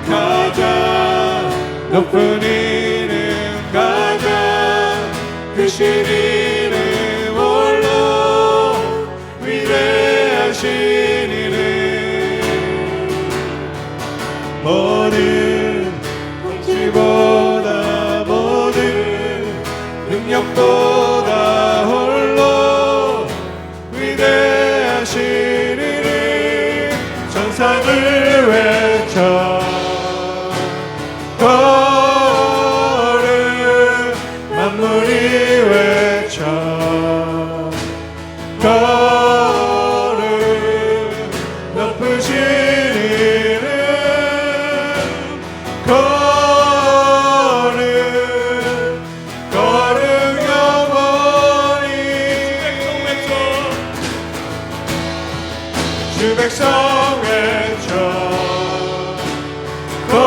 가자 높은 이름 가자 크신 이름 홀로 위대하신 이름 모든 통치보다 모든 능력보다 홀로 위대하신 이름 천사들 외쳐 거룩 만물이 외쳐 거룩 높으신 이름 거룩 거룩 영원히 주 백성 외쳐 거룩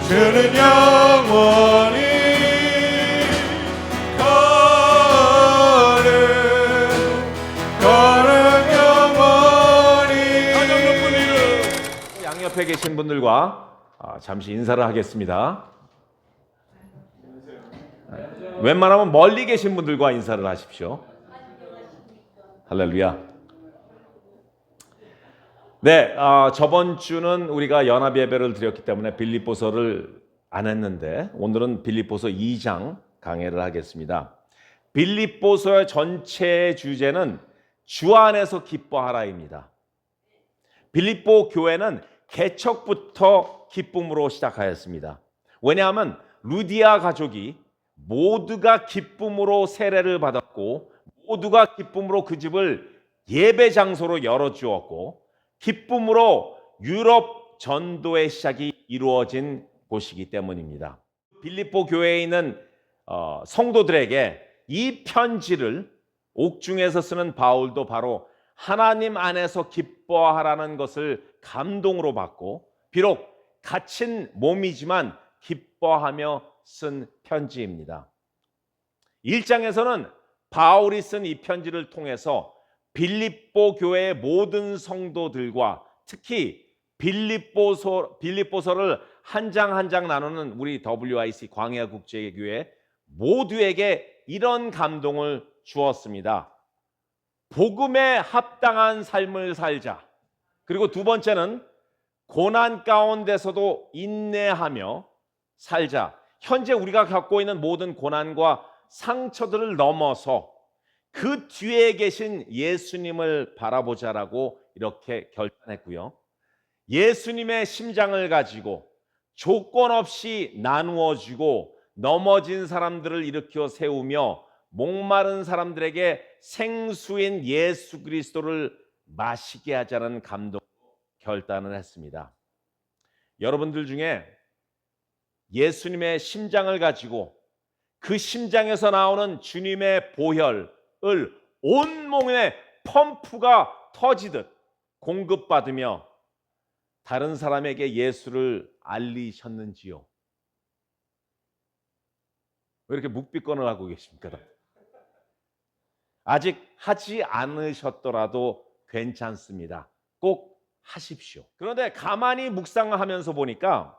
주는 영원히 거룩 거룩 영원히 양옆에 계신 분들과 잠시 인사를 하겠습니다. 웬만하면 멀리 계신 분들과 인사를 하십시오. 할렐루야. 네, 저번 주는 우리가 연합 예배를 드렸기 때문에 빌립보서를 안 했는데 오늘은 빌립보서 2장 강해를 하겠습니다. 빌립보서의 전체 주제는 주 안에서 기뻐하라입니다. 빌립보 교회는 개척부터 기쁨으로 시작하였습니다. 왜냐하면 루디아 가족이 모두가 기쁨으로 세례를 받았고 모두가 기쁨으로 그 집을 예배 장소로 열어주었고 기쁨으로 유럽 전도의 시작이 이루어진 곳이기 때문입니다. 빌립보 교회에 있는 성도들에게 이 편지를 옥중에서 쓰는 바울도 바로 하나님 안에서 기뻐하라는 것을 감동으로 받고 비록 갇힌 몸이지만 기뻐하며 쓴 편지입니다. 1장에서는 바울이 쓴 이 편지를 통해서 빌립보 교회의 모든 성도들과 특히 빌립보서를 한 장 한 장 나누는 우리 WIC 광야 국제교회 모두에게 이런 감동을 주었습니다. 복음에 합당한 삶을 살자. 그리고 두 번째는 고난 가운데서도 인내하며 살자. 현재 우리가 갖고 있는 모든 고난과 상처들을 넘어서 그 뒤에 계신 예수님을 바라보자라고 이렇게 결단했고요. 예수님의 심장을 가지고 조건 없이 나누어주고 넘어진 사람들을 일으켜 세우며 목마른 사람들에게 생수인 예수 그리스도를 마시게 하자는 감동 결단을 했습니다. 여러분들 중에 예수님의 심장을 가지고 그 심장에서 나오는 주님의 보혈을 온몸에 펌프가 터지듯 공급받으며 다른 사람에게 예수를 알리셨는지요? 왜 이렇게 묵비권을 하고 계십니까? 아직 하지 않으셨더라도 괜찮습니다. 꼭 하십시오. 그런데 가만히 묵상하면서 보니까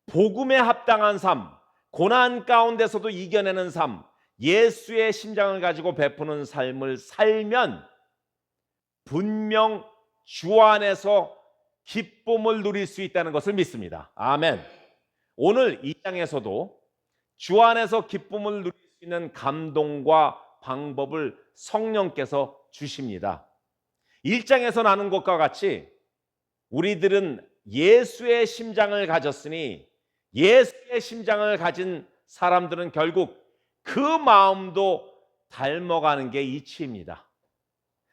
복음에 합당한 삶, 고난 가운데서도 이겨내는 삶, 예수의 심장을 가지고 베푸는 삶을 살면 분명 주 안에서 기쁨을 누릴 수 있다는 것을 믿습니다. 아멘. 오늘 이 장에서도 주 안에서 기쁨을 누릴 수 있는 감동과 방법을 성령께서 주십니다. 1장에서 나눈 것과 같이 우리들은 예수의 심장을 가졌으니 예수의 심장을 가진 사람들은 결국 그 마음도 닮아가는 게 이치입니다.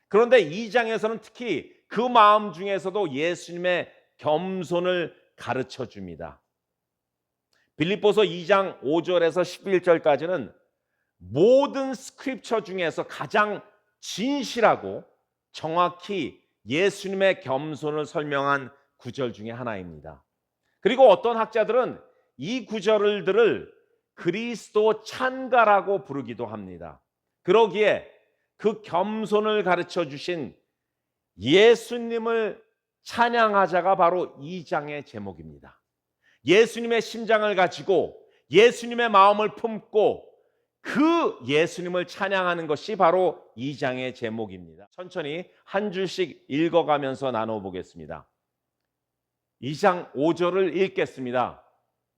그런데 2장에서는 특히 그 마음 중에서도 예수님의 겸손을 가르쳐 줍니다. 빌립보서 2장 5절에서 11절까지는 모든 스크립처 중에서 가장 진실하고 정확히 예수님의 겸손을 설명한 구절 중에 하나입니다. 그리고 어떤 학자들은 이 구절들을 그리스도 찬가라고 부르기도 합니다. 그러기에 그 겸손을 가르쳐 주신 예수님을 찬양하자가 바로 이 장의 제목입니다. 예수님의 심장을 가지고 예수님의 마음을 품고 그 예수님을 찬양하는 것이 바로 이 장의 제목입니다. 천천히 한 줄씩 읽어가면서 나눠보겠습니다. 2장 5절을 읽겠습니다.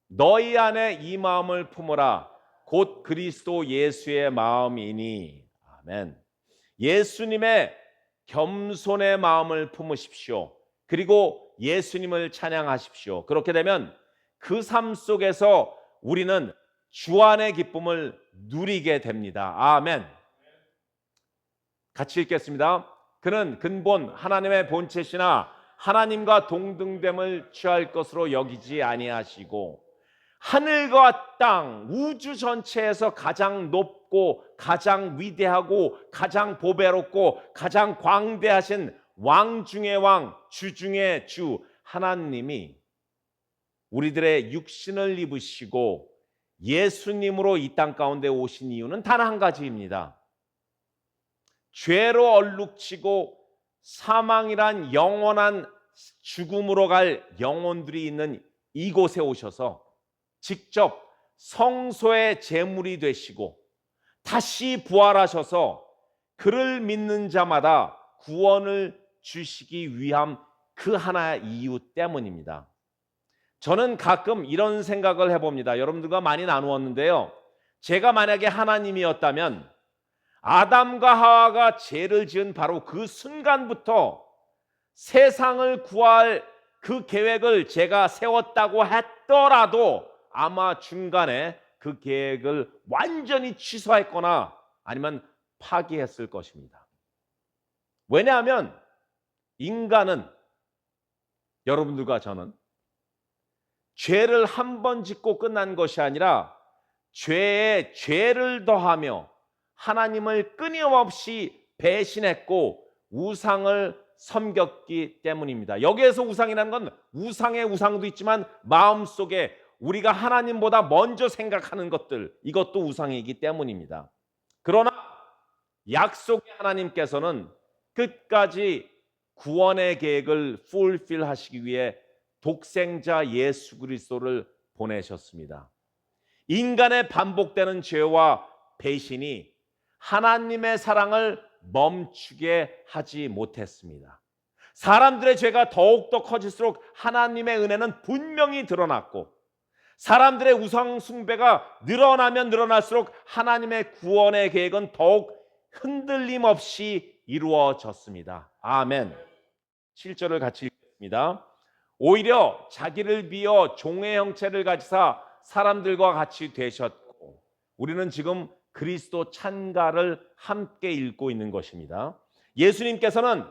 너희 안에 이 마음을 품으라 곧 그리스도 예수의 마음이니. 아멘. 예수님의 겸손의 마음을 품으십시오. 그리고 예수님을 찬양하십시오. 그렇게 되면 그 삶 속에서 우리는 주 안의 기쁨을 누리게 됩니다. 아멘. 같이 읽겠습니다. 그는 근본 하나님의 본체시나 하나님과 동등됨을 취할 것으로 여기지 아니하시고 하늘과 땅 우주 전체에서 가장 높고 가장 위대하고 가장 보배롭고 가장 광대하신 왕 중의 왕, 주 중의 주 하나님이 우리들의 육신을 입으시고 예수님으로 이 땅 가운데 오신 이유는 단 한 가지입니다. 죄로 얼룩지고 사망이란 영원한 죽음으로 갈 영혼들이 있는 이곳에 오셔서 직접 성소의 제물이 되시고 다시 부활하셔서 그를 믿는 자마다 구원을 주시기 위함 그 하나의 이유 때문입니다. 저는 가끔 이런 생각을 해봅니다. 여러분들과 많이 나누었는데요. 제가 만약에 하나님이었다면 아담과 하와가 죄를 지은 바로 그 순간부터 세상을 구할 그 계획을 제가 세웠다고 했더라도 아마 중간에 그 계획을 완전히 취소했거나 아니면 파기했을 것입니다. 왜냐하면 인간은, 여러분들과 저는 죄를 한 번 짓고 끝난 것이 아니라 죄에 죄를 더하며 하나님을 끊임없이 배신했고 우상을 섬겼기 때문입니다. 여기에서 우상이라는 건 우상의 우상도 있지만 마음속에 우리가 하나님보다 먼저 생각하는 것들, 이것도 우상이기 때문입니다. 그러나 약속의 하나님께서는 끝까지 구원의 계획을 풀필 하시기 위해 독생자 예수 그리스도를 보내셨습니다. 인간의 반복되는 죄와 배신이 하나님의 사랑을 멈추게 하지 못했습니다. 사람들의 죄가 더욱더 커질수록 하나님의 은혜는 분명히 드러났고 사람들의 우상 숭배가 늘어나면 늘어날수록 하나님의 구원의 계획은 더욱 흔들림 없이 이루어졌습니다. 아멘. 7절을 같이 읽겠습니다. 오히려 자기를 비어 종의 형체를 가지사 사람들과 같이 되셨고, 우리는 지금 그리스도 찬가를 함께 읽고 있는 것입니다. 예수님께서는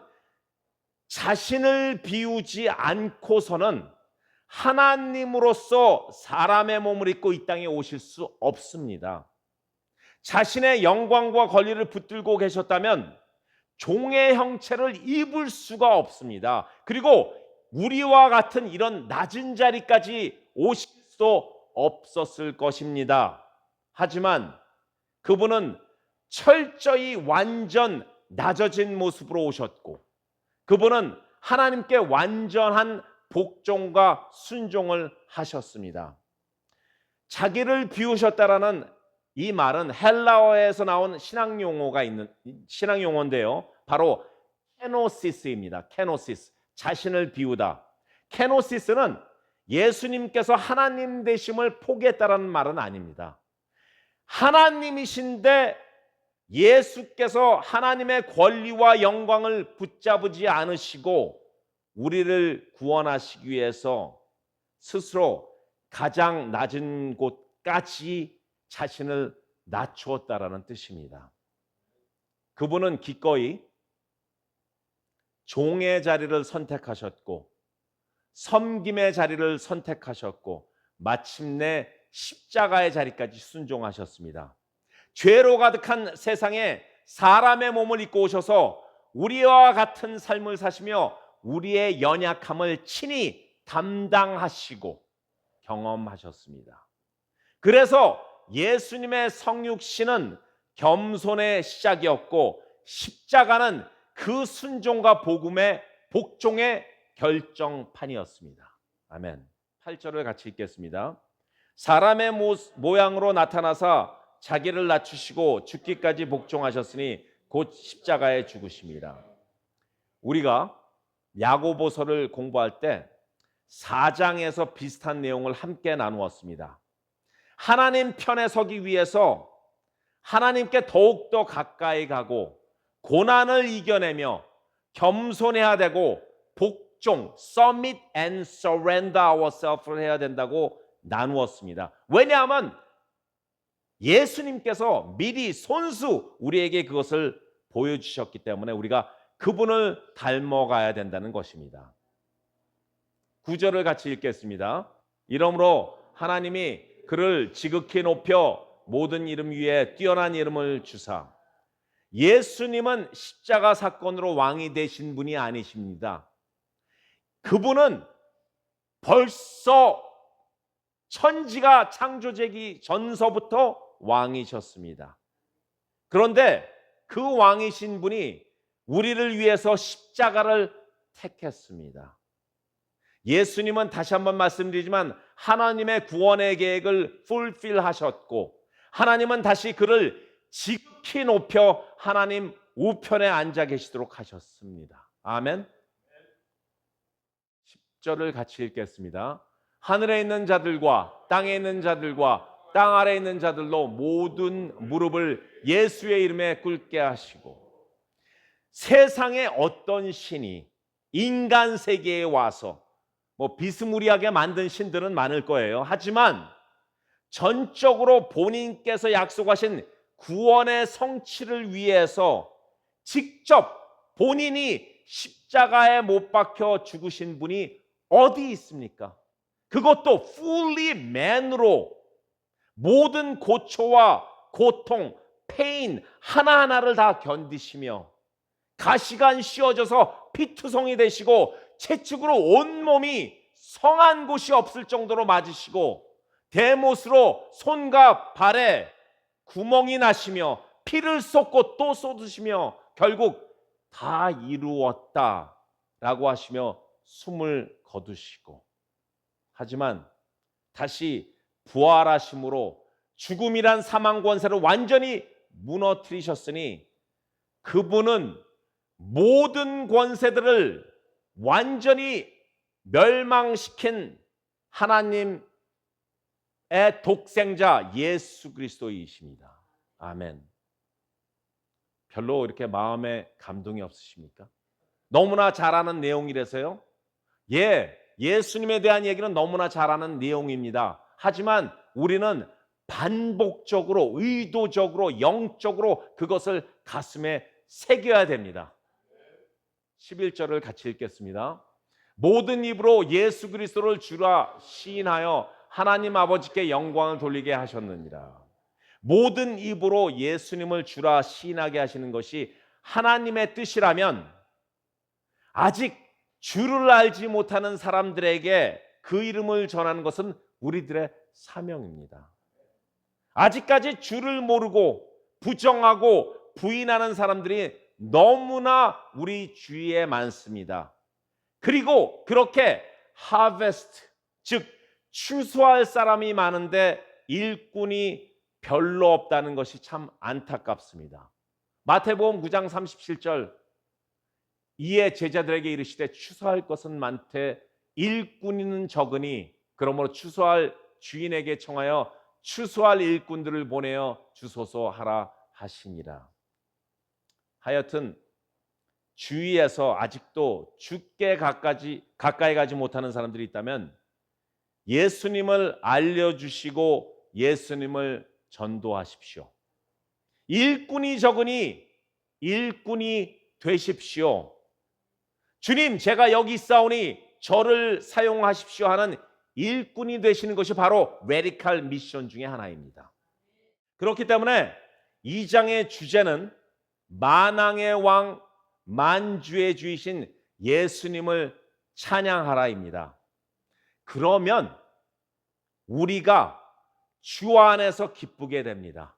자신을 비우지 않고서는 하나님으로서 사람의 몸을 입고 이 땅에 오실 수 없습니다. 자신의 영광과 권리를 붙들고 계셨다면 종의 형체를 입을 수가 없습니다. 그리고 우리와 같은 이런 낮은 자리까지 오실 수도 없었을 것입니다. 하지만 그분은 철저히 완전 낮아진 모습으로 오셨고 그분은 하나님께 완전한 복종과 순종을 하셨습니다. 자기를 비우셨다라는 이 말은 헬라어에서 나온 신앙 용어인데요. 바로 케노시스입니다. 케노시스, 자신을 비우다. 케노시스는 예수님께서 하나님 되심을 포기했다라는 말은 아닙니다. 하나님이신데 예수께서 하나님의 권리와 영광을 붙잡지 않으시고 우리를 구원하시기 위해서 스스로 가장 낮은 곳까지 자신을 낮추었다라는 뜻입니다. 그분은 기꺼이 종의 자리를 선택하셨고 섬김의 자리를 선택하셨고 마침내 십자가의 자리까지 순종하셨습니다. 죄로 가득한 세상에 사람의 몸을 입고 오셔서 우리와 같은 삶을 사시며 우리의 연약함을 친히 담당하시고 경험하셨습니다. 그래서 예수님의 성육신은 겸손의 시작이었고 십자가는 그 순종과 복종의 결정판이었습니다. 아멘. 8절을 같이 읽겠습니다. 사람의 모양으로 나타나사 자기를 낮추시고 죽기까지 복종하셨으니 곧 십자가에 죽으심이라. 우리가 야고보서를 공부할 때 4장에서 비슷한 내용을 함께 나누었습니다. 하나님 편에 서기 위해서 하나님께 더욱더 가까이 가고 고난을 이겨내며 겸손해야 되고 복종, submit and surrender ourselves를 해야 된다고 나누었습니다. 왜냐하면 예수님께서 미리 손수 우리에게 그것을 보여주셨기 때문에 우리가 그분을 닮아가야 된다는 것입니다. 9절을 같이 읽겠습니다. 이러므로 하나님이 그를 지극히 높여 모든 이름 위에 뛰어난 이름을 주사. 예수님은 십자가 사건으로 왕이 되신 분이 아니십니다. 그분은 벌써 천지가 창조되기 전서부터 왕이셨습니다. 그런데 그 왕이신 분이 우리를 위해서 십자가를 택했습니다. 예수님은 다시 한번 말씀드리지만 하나님의 구원의 계획을 풀필 하셨고 하나님은 다시 그를 지극히 높여 하나님 우편에 앉아 계시도록 하셨습니다. 아멘. 10절을 같이 읽겠습니다. 하늘에 있는 자들과 땅에 있는 자들과 땅 아래에 있는 자들로 모든 무릎을 예수의 이름에 꿇게 하시고 세상에 어떤 신이 인간 세계에 와서 비스무리하게 만든 신들은 많을 거예요. 하지만 전적으로 본인께서 약속하신 구원의 성취를 위해서 직접 본인이 십자가에 못 박혀 죽으신 분이 어디 있습니까? 그것도 fully man으로 모든 고초와 고통, 페인 하나하나를 다 견디시며 가시가 안 씌워져서 피투성이 되시고 채찍으로 온몸이 성한 곳이 없을 정도로 맞으시고 대못으로 손과 발에 구멍이 나시며 피를 쏟고 또 쏟으시며 결국 다 이루었다라고 하시며 숨을 거두시고 하지만 다시 부활하심으로 죽음이란 사망 권세를 완전히 무너뜨리셨으니 그분은 모든 권세들을 완전히 멸망시킨 하나님의 독생자 예수 그리스도이십니다. 아멘. 별로 이렇게 마음에 감동이 없으십니까? 너무나 잘 아는 내용이라서요. 예수님에 대한 얘기는 너무나 잘 아는 내용입니다. 하지만 우리는 반복적으로 의도적으로 영적으로 그것을 가슴에 새겨야 됩니다. 11절을 같이 읽겠습니다. 모든 입으로 예수 그리스도를 주라 시인하여 하나님 아버지께 영광을 돌리게 하셨느니라. 모든 입으로 예수님을 주라 시인하게 하시는 것이 하나님의 뜻이라면 아직 주를 알지 못하는 사람들에게 그 이름을 전하는 것은 우리들의 사명입니다. 아직까지 주를 모르고 부정하고 부인하는 사람들이 너무나 우리 주위에 많습니다. 그리고 그렇게 하베스트, 즉 추수할 사람이 많은데 일꾼이 별로 없다는 것이 참 안타깝습니다. 마태복음 9장 37절 이에 제자들에게 이르시되 추수할 것은 많되 일꾼은 적으니 그러므로 추수할 주인에게 청하여 추수할 일꾼들을 보내어 주소서 하라 하시니라. 하여튼 주위에서 아직도 주께 가까이 가지 못하는 사람들이 있다면 예수님을 알려주시고 예수님을 전도하십시오. 일꾼이 적으니 일꾼이 되십시오. 주님, 제가 여기 있사오니 저를 사용하십시오 하는 일꾼이 되시는 것이 바로 레디칼 미션 중에 하나입니다. 그렇기 때문에 이 장의 주제는 만왕의 왕 만주의 주이신 예수님을 찬양하라입니다. 그러면 우리가 주 안에서 기쁘게 됩니다.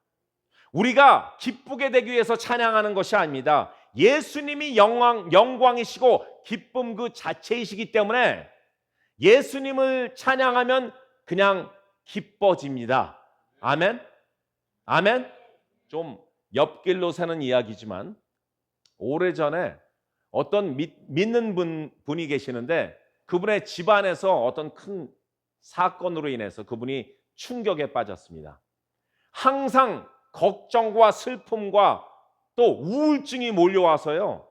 우리가 기쁘게 되기 위해서 찬양하는 것이 아닙니다. 예수님이 영광이시고 기쁨 그 자체이시기 때문에 예수님을 찬양하면 그냥 기뻐집니다. 아멘? 아멘? 좀 옆길로 새는 이야기지만 오래전에 어떤 믿는 분이 계시는데 그분의 집안에서 어떤 큰 사건으로 인해서 그분이 충격에 빠졌습니다. 항상 걱정과 슬픔과 또 우울증이 몰려와서요,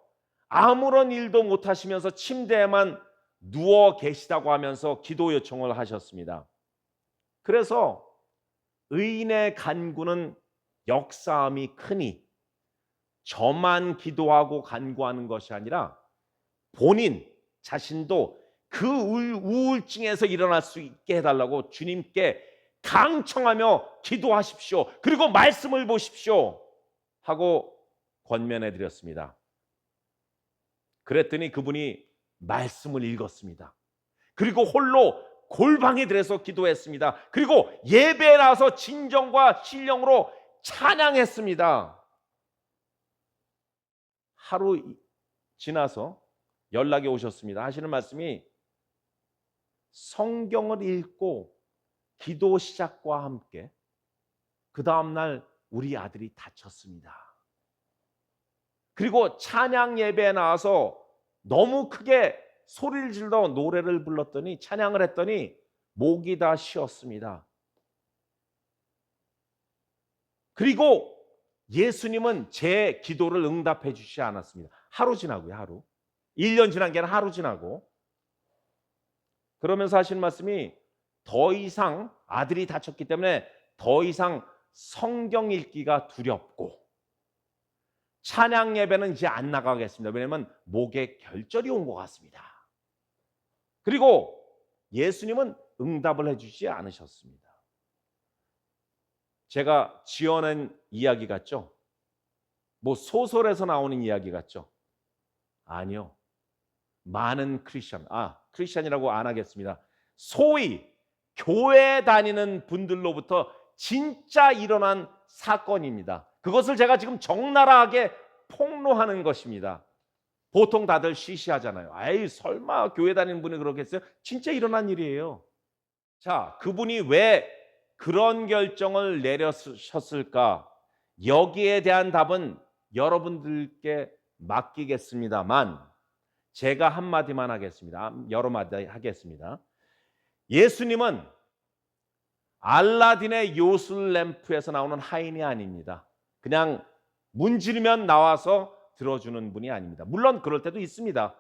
아무런 일도 못하시면서 침대에만 누워 계시다고 하면서 기도 요청을 하셨습니다. 그래서 의인의 간구는 역사함이 크니 저만 기도하고 간구하는 것이 아니라 본인 자신도 그 우울증에서 일어날 수 있게 해달라고 주님께 강청하며 기도하십시오. 그리고 말씀을 보십시오 하고 권면해 드렸습니다. 그랬더니 그분이 말씀을 읽었습니다. 그리고 홀로 골방에 들어서 기도했습니다. 그리고 예배에 나와서 진정과 신령으로 찬양했습니다. 하루 지나서 연락이 오셨습니다. 하시는 말씀이 성경을 읽고 기도 시작과 함께 그 다음날 우리 아들이 다쳤습니다. 그리고 찬양 예배에 나와서 너무 크게 소리를 질러 노래를 불렀더니 찬양을 했더니 목이 다 쉬었습니다. 그리고 예수님은 제 기도를 응답해 주시지 않았습니다. 하루 지나고요. 하루. 1년 지난 게 아니라 하루 지나고. 그러면서 하시는 말씀이 더 이상 아들이 다쳤기 때문에 더 이상 성경 읽기가 두렵고 찬양 예배는 이제 안 나가겠습니다. 왜냐하면 목에 결절이 온 것 같습니다. 그리고 예수님은 응답을 해주지 않으셨습니다. 제가 지어낸 이야기 같죠? 뭐 소설에서 나오는 이야기 같죠? 아니요. 많은 크리스찬이라고 안 하겠습니다. 소위 교회 다니는 분들로부터 진짜 일어난 사건입니다. 그것을 제가 지금 적나라하게 폭로하는 것입니다. 보통 다들 시시하잖아요. 아이, 설마 교회 다니는 분이 그러겠어요? 진짜 일어난 일이에요. 자, 그분이 왜 그런 결정을 내렸을까? 여기에 대한 답은 여러분들께 맡기겠습니다만 제가 한마디만 하겠습니다. 여러 마디 하겠습니다. 예수님은 알라딘의 요술램프에서 나오는 하인이 아닙니다. 그냥 문지르면 나와서 들어주는 분이 아닙니다. 물론 그럴 때도 있습니다.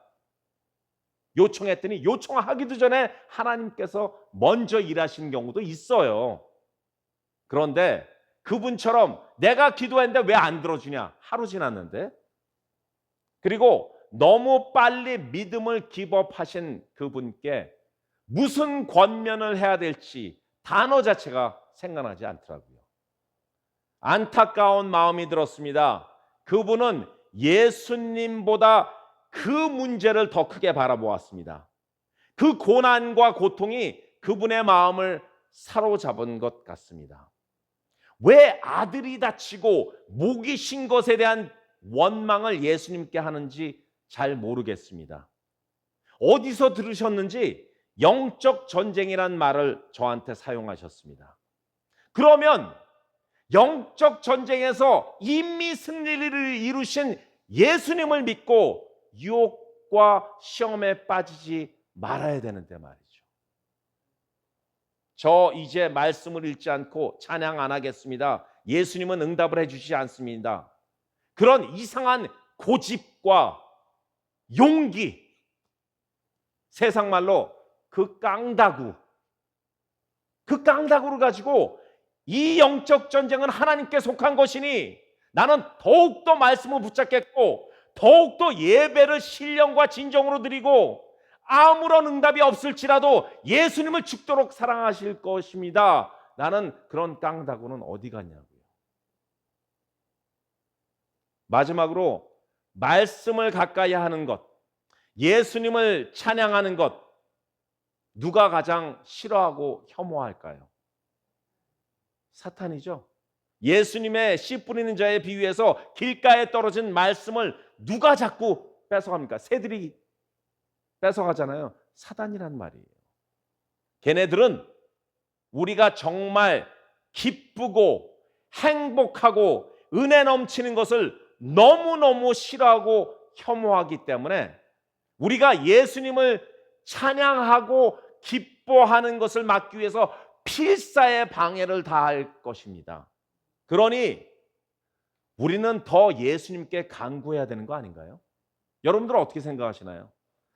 요청했더니 요청하기도 전에 하나님께서 먼저 일하시는 경우도 있어요. 그런데 그분처럼 내가 기도했는데 왜 안 들어주냐? 하루 지났는데. 그리고 너무 빨리 믿음을 기법하신 그분께 무슨 권면을 해야 될지 단어 자체가 생각나지 않더라고요. 안타까운 마음이 들었습니다. 그분은 예수님보다 그 문제를 더 크게 바라보았습니다. 그 고난과 고통이 그분의 마음을 사로잡은 것 같습니다. 왜 아들이 다치고 목이 쉰 것에 대한 원망을 예수님께 하는지 잘 모르겠습니다. 어디서 들으셨는지 영적 전쟁이란 말을 저한테 사용하셨습니다. 그러면 영적 전쟁에서 이미 승리를 이루신 예수님을 믿고 유혹과 시험에 빠지지 말아야 되는데 말이죠. 저 이제 말씀을 읽지 않고 찬양 안 하겠습니다. 예수님은 응답을 해주시지 않습니다. 그런 이상한 고집과 용기, 세상 말로 그 깡다구를 가지고 이 영적 전쟁은 하나님께 속한 것이니 나는 더욱더 말씀을 붙잡겠고 더욱더 예배를 신령과 진정으로 드리고 아무런 응답이 없을지라도 예수님을 죽도록 사랑하실 것입니다. 나는 그런 깡다구는 어디 갔냐고요. 마지막으로 말씀을 가까이 하는 것, 예수님을 찬양하는 것, 누가 가장 싫어하고 혐오할까요? 사탄이죠. 예수님의 씨 뿌리는 자의 비유에서 길가에 떨어진 말씀을 누가 자꾸 뺏어갑니까? 새들이 뺏어가잖아요. 사단이란 말이에요. 걔네들은 우리가 정말 기쁘고 행복하고 은혜 넘치는 것을 너무너무 싫어하고 혐오하기 때문에 우리가 예수님을 찬양하고 기뻐하는 것을 막기 위해서 필사의 방해를 다할 것입니다. 그러니 우리는 더 예수님께 간구해야 되는 거 아닌가요? 여러분들은 어떻게 생각하시나요?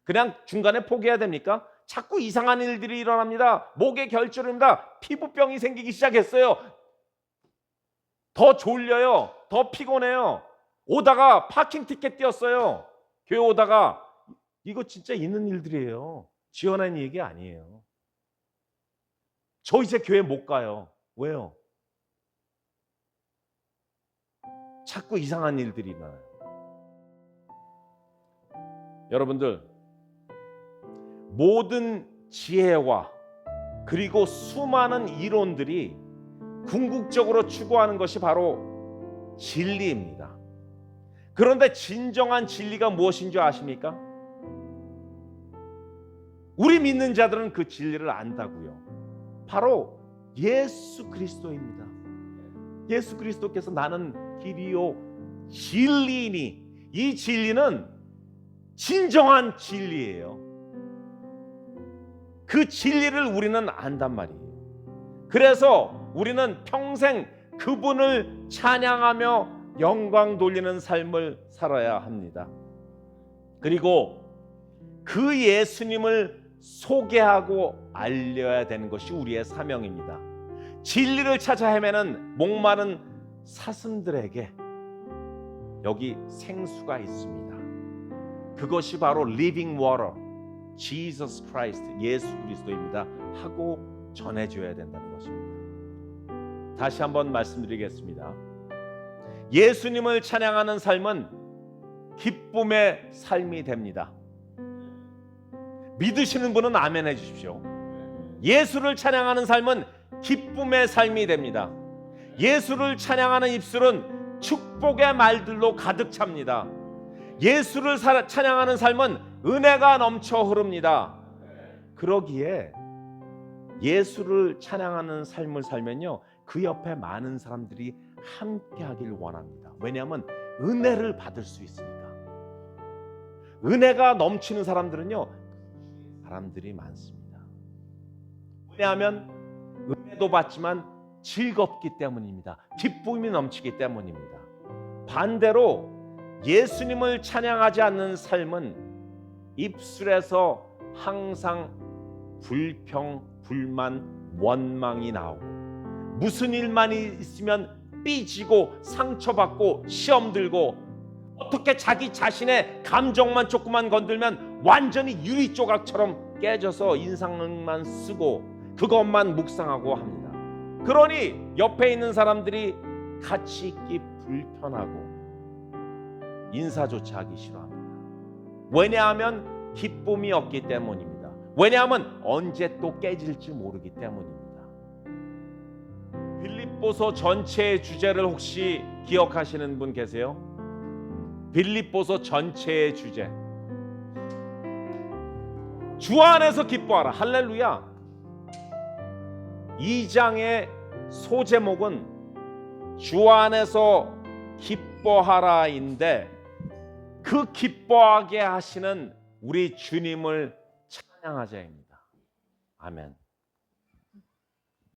그냥 중간에 포기해야 됩니까? 자꾸 이상한 일들이 일어납니다. 목에 결절입니다. 피부병이 생기기 시작했어요. 더 졸려요. 더 피곤해요. 오다가 파킹 티켓 띄었어요. 교회 오다가. 이거 진짜 있는 일들이에요. 지어낸 얘기 아니에요. 저 이제 교회 못 가요. 왜요? 자꾸 이상한 일들이 일어나요. 여러분들, 모든 지혜와 그리고 수많은 이론들이 궁극적으로 추구하는 것이 바로 진리입니다. 그런데 진정한 진리가 무엇인 줄 아십니까? 우리 믿는 자들은 그 진리를 안다고요. 바로 예수 그리스도입니다. 예수 그리스도께서 나는 길이요 진리이니, 이 진리는 진정한 진리예요. 그 진리를 우리는 안단 말이에요. 그래서 우리는 평생 그분을 찬양하며 영광 돌리는 삶을 살아야 합니다. 그리고 그 예수님을 소개하고 알려야 되는 것이 우리의 사명입니다. 진리를 찾아 헤매는 목마른 사슴들에게 여기 생수가 있습니다. 그것이 바로 living water, Jesus Christ, 예수 그리스도입니다 하고 전해줘야 된다는 것입니다. 다시 한번 말씀드리겠습니다. 예수님을 찬양하는 삶은 기쁨의 삶이 됩니다. 믿으시는 분은 아멘 해주십시오. 예수를 찬양하는 삶은 기쁨의 삶이 됩니다. 예수를 찬양하는 입술은 축복의 말들로 가득 찹니다. 예수를 찬양하는 삶은 은혜가 넘쳐 흐릅니다. 그러기에 예수를 찬양하는 삶을 살면요, 그 옆에 많은 사람들이 함께 하길 원합니다. 왜냐하면 은혜를 받을 수 있으니까. 은혜가 넘치는 사람들은요, 사람들이 많습니다. 왜냐하면 은혜도 받지만 즐겁기 때문입니다. 기쁨이 넘치기 때문입니다. 반대로 예수님을 찬양하지 않는 삶은 입술에서 항상 불평, 불만, 원망이 나오고 무슨 일만 있으면 삐지고 상처받고 시험 들고 어떻게 자기 자신의 감정만 조금만 건들면 완전히 유리 조각처럼 깨져서 인상만 쓰고 그것만 묵상하고 합니다. 그러니 옆에 있는 사람들이 같이 있기 불편하고 인사조차 하기 싫어합니다. 왜냐하면 기쁨이 없기 때문입니다. 왜냐하면 언제 또 깨질지 모르기 때문입니다. 빌립보서 전체의 주제를 혹시 기억하시는 분 계세요? 빌립보서 전체의 주제, 주 안에서 기뻐하라. 할렐루야. 2장의 소제목은 주 안에서 기뻐하라인데 그 기뻐하게 하시는 우리 주님을 찬양하자입니다. 아멘.